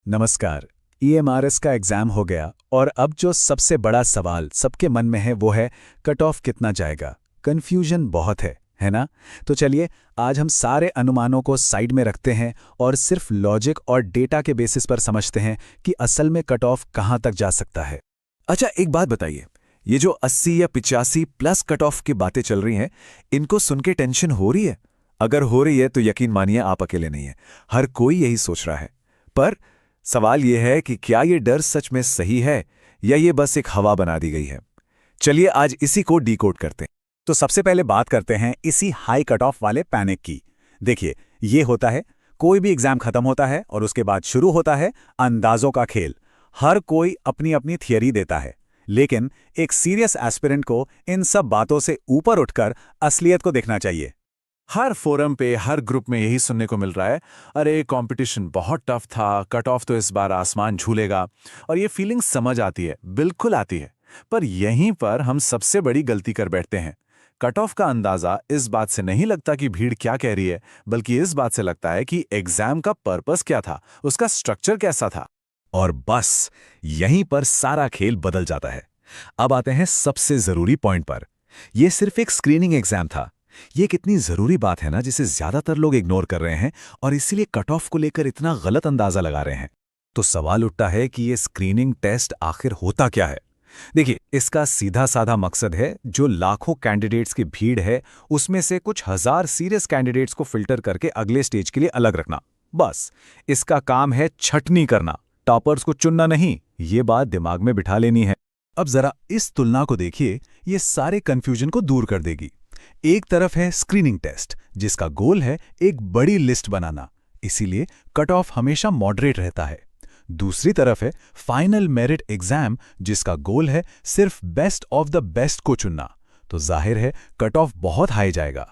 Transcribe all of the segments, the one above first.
नमस्कार। ईएमआरएस का एग्जाम हो गया और अब जो सबसे बड़ा सवाल सबके मन में है वो है कट ऑफ कितना जाएगा। कन्फ्यूजन बहुत है ना? तो चलिए आज हम सारे अनुमानों को साइड में रखते हैं और सिर्फ लॉजिक और डेटा के बेसिस पर समझते हैं कि असल में कट ऑफ कहाँ तक जा सकता है। अच्छा, एक बात बताइए, ये जो 80 या 85 प्लस कट ऑफ की बातें चल रही हैं, इनको सुन के टेंशन हो रही है? अगर हो रही है तो यकीन मानिए आप अकेले नहीं हैं। हर कोई यही सोच रहा है। पर सवाल ये है कि क्या ये डर सच में सही है या ये बस एक हवा बना दी गई है? चलिए आज इसी को डिकोड करते हैं। तो सबसे पहले बात करते हैं इसी हाई कट ऑफ वाले पैनिक की। देखिए, ये होता है, कोई भी एग्जाम खत्म होता है और उसके बाद शुरू होता है अंदाजों का खेल। हर कोई अपनी अपनी थियरी देता है, लेकिन एक सीरियस एस्पिरेंट को इन सब बातों से ऊपर उठकर असलियत को देखना चाहिए। हर फोरम पे, हर ग्रुप में यही सुनने को मिल रहा है, अरे कंपटीशन बहुत टफ था, कट ऑफ तो इस बार आसमान झूलेगा। और ये फीलिंग समझ आती है, बिल्कुल आती है। पर यहीं पर हम सबसे बड़ी गलती कर बैठते हैं। कट ऑफ का अंदाजा इस बात से नहीं लगता कि भीड़ क्या कह रही है, बल्कि इस बात से लगता है कि एग्जाम का पर्पस क्या था, उसका स्ट्रक्चर कैसा था। और बस यहीं पर सारा खेल बदल जाता है। अब आते हैं सबसे जरूरी पॉइंट पर। यह सिर्फ एक स्क्रीनिंग एग्जाम था। यह कितनी जरूरी बात है ना, जिसे ज्यादातर लोग इग्नोर कर रहे हैं और इसीलिए कट ऑफ को लेकर इतना गलत अंदाजा लगा रहे हैं। तो सवाल उठता है कि यह स्क्रीनिंग टेस्ट आखिर होता क्या है। देखिए, इसका सीधा साधा मकसद है, जो लाखों कैंडिडेट्स की भीड़ है उसमें से कुछ हजार सीरियस कैंडिडेट्स को फिल्टर करके अगले स्टेज के लिए अलग रखना। बस इसका काम है छटनी करना, टॉपर्स को चुनना नहीं। ये बात दिमाग में बिठा लेनी है। अब जरा इस तुलना को देखिए, ये सारे कंफ्यूजन को दूर कर देगी। एक तरफ है स्क्रीनिंग टेस्ट, जिसका गोल है एक बड़ी लिस्ट बनाना, इसीलिए कट ऑफ हमेशा मॉडरेट रहता है। दूसरी तरफ है फाइनल मेरिट एग्जाम, जिसका गोल है सिर्फ बेस्ट ऑफ द बेस्ट को चुनना, तो जाहिर है कट ऑफ बहुत हाई जाएगा।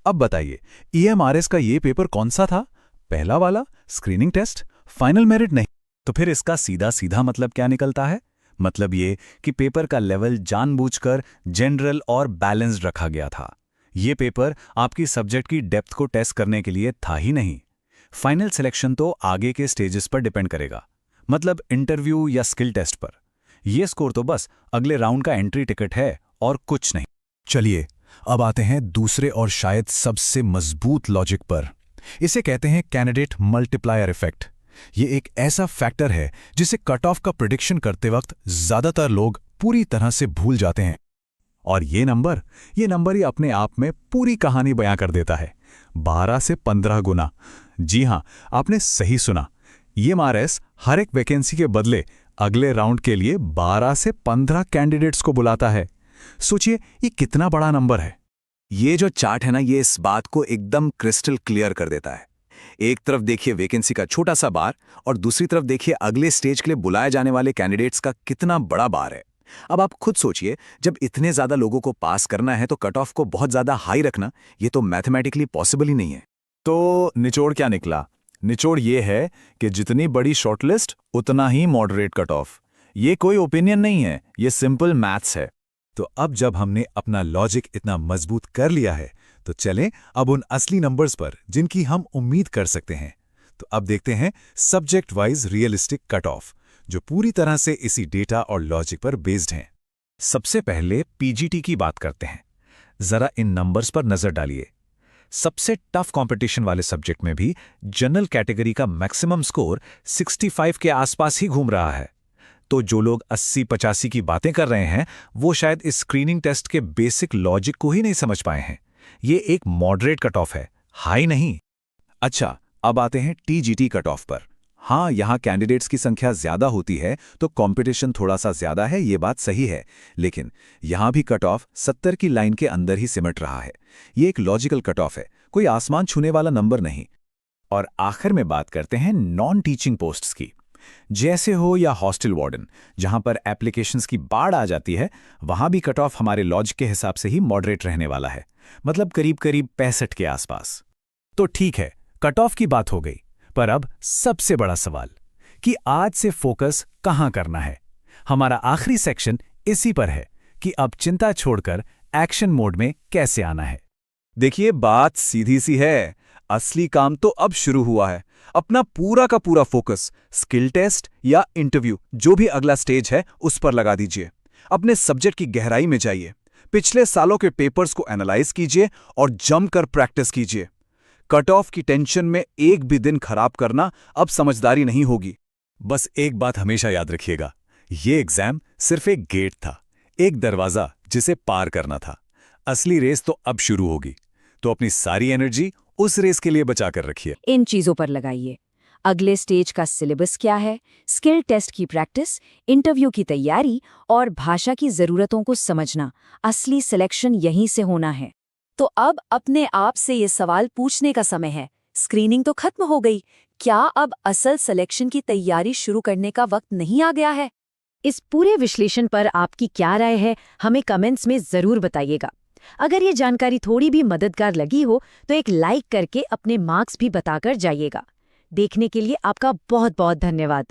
अब बताइए, ईएमआरएस का ये पेपर कौन सा था? पहला वाला स्क्रीनिंग टेस्ट, फाइनल मेरिट नहीं। तो फिर इसका सीधा सीधा मतलब क्या निकलता है? मतलब ये कि पेपर का लेवल जानबूझकर जनरल और बैलेंस्ड रखा गया था। ये पेपर आपकी सब्जेक्ट की डेप्थ को टेस्ट करने के लिए था ही नहीं। फाइनल सिलेक्शन तो आगे के स्टेजेस पर डिपेंड करेगा, मतलब इंटरव्यू या स्किल टेस्ट पर। यह स्कोर तो बस अगले राउंड का एंट्री टिकट है और कुछ नहीं। चलिए अब आते हैं दूसरे और शायद सबसे मजबूत लॉजिक पर। इसे कहते हैं कैंडिडेट मल्टीप्लायर इफेक्ट। ये एक ऐसा फैक्टर है जिसे कट ऑफ का प्रिडिक्शन करते वक्त ज्यादातर लोग पूरी तरह से भूल जाते हैं। और ये नंबर ही अपने आप में पूरी कहानी बयां कर देता है। 12 से 15 गुना। जी हां, आपने सही सुना। ईएमआरएस हर एक वैकेंसी के बदले अगले राउंड के लिए 12 से 15 कैंडिडेट्स को बुलाता है। सोचिए ये कितना बड़ा नंबर है। ये जो चार्ट है ना, ये इस बात को एकदम क्रिस्टल क्लियर कर देता है। एक तरफ देखिए वैकेंसी का छोटा सा बार और दूसरी तरफ देखिए अगले स्टेज के लिए बुलाए जाने वाले कैंडिडेट्स का कितना बड़ा बार है। अब आप खुद सोचिए, जब इतने ज्यादा लोगों को पास करना है तो कट ऑफ को बहुत ज्यादा हाई रखना, ये तो मैथमेटिकली पॉसिबल ही नहीं है। तो निचोड़ क्या निकला? निचोड़ ये है कि जितनी बड़ी शॉर्टलिस्ट उतना ही मॉडरेट कट ऑफ। ये कोई ओपिनियन नहीं है, ये सिंपल मैथ्स है। तो अब जब हमने अपना लॉजिक इतना मजबूत कर लिया है, तो चलें अब उन असली नंबर्स पर जिनकी हम उम्मीद कर सकते हैं। तो अब देखते हैं subject wise realistic cut off, जो पूरी तरह से इसी डेटा और लॉजिक पर बेस्ड हैं। सबसे पहले पीजीटी की बात करते हैं। जरा इन नंबर्स पर नजर डालिए। सबसे टफ कंपटीशन वाले सब्जेक्ट में भी जनरल कैटेगरी का मैक्सिमम स्कोर 65 के आसपास ही घूम रहा है। तो जो लोग 80-85 की बातें कर रहे हैं, वो शायद इस स्क्रीनिंग टेस्ट के बेसिक लॉजिक को ही नहीं समझ पाए हैं। ये एक मॉडरेट कट ऑफ है, हाई नहीं। अच्छा, अब आते हैं टीजीटी कट ऑफ पर। हाँ, यहाँ कैंडिडेट्स की संख्या ज्यादा होती है तो कंपटीशन थोड़ा सा ज्यादा है, ये बात सही है। लेकिन यहाँ भी कट ऑफ 70 की लाइन के अंदर ही सिमट रहा है। ये एक लॉजिकल कट ऑफ है, कोई आसमान छूने वाला नंबर नहीं। और आखिर में बात करते हैं नॉन टीचिंग पोस्ट्स की। जैसे हो या हॉस्टल वार्डन, जहां पर एप्लीकेशंस की बाढ़ आ जाती है, वहां भी कट ऑफ हमारे लॉजिक के हिसाब से ही मॉडरेट रहने वाला है, मतलब करीब करीब 65 के आसपास। तो ठीक है, कट ऑफ की बात हो गई, पर अब सबसे बड़ा सवाल कि आज से फोकस कहां करना है। हमारा आखिरी सेक्शन इसी पर है कि अब चिंता छोड़कर एक्शन मोड में कैसे आना है। देखिए बात सीधी सी है, असली काम तो अब शुरू हुआ है। अपना पूरा का पूरा फोकस स्किल टेस्ट या इंटरव्यू जो भी अगला स्टेज है उस पर लगा दीजिए। अपने सब्जेक्ट की गहराई में जाइए, पिछले सालों के पेपर्स को एनालाइज कीजिए और जमकर प्रैक्टिस कीजिए। कट ऑफ की टेंशन में एक भी दिन खराब करना अब समझदारी नहीं होगी। बस एक बात हमेशा याद रखिएगा, ये एग्जाम सिर्फ एक गेट था, एक दरवाजा जिसे पार करना था। असली रेस तो अब शुरू होगी, तो अपनी सारी एनर्जी उस रेस के लिए बचा कर रखिए। इन चीजों पर लगाइए। अगले स्टेज का सिलेबस क्या है, स्किल टेस्ट की प्रैक्टिस, इंटरव्यू की तैयारी और भाषा की जरूरतों को समझना। असली सिलेक्शन यहीं से होना है। तो अब अपने आप से ये सवाल पूछने का समय है। स्क्रीनिंग तो खत्म हो गई, क्या अब असल सिलेक्शन की तैयारी शुरू करने का वक्त नहीं आ गया है? इस पूरे विश्लेषण पर आपकी क्या राय है, हमें कमेंट्स में जरूर बताइएगा। अगर ये जानकारी थोड़ी भी मददगार लगी हो तो एक लाइक करके अपने मार्क्स भी बताकर जाइएगा। देखने के लिए आपका बहुत बहुत धन्यवाद।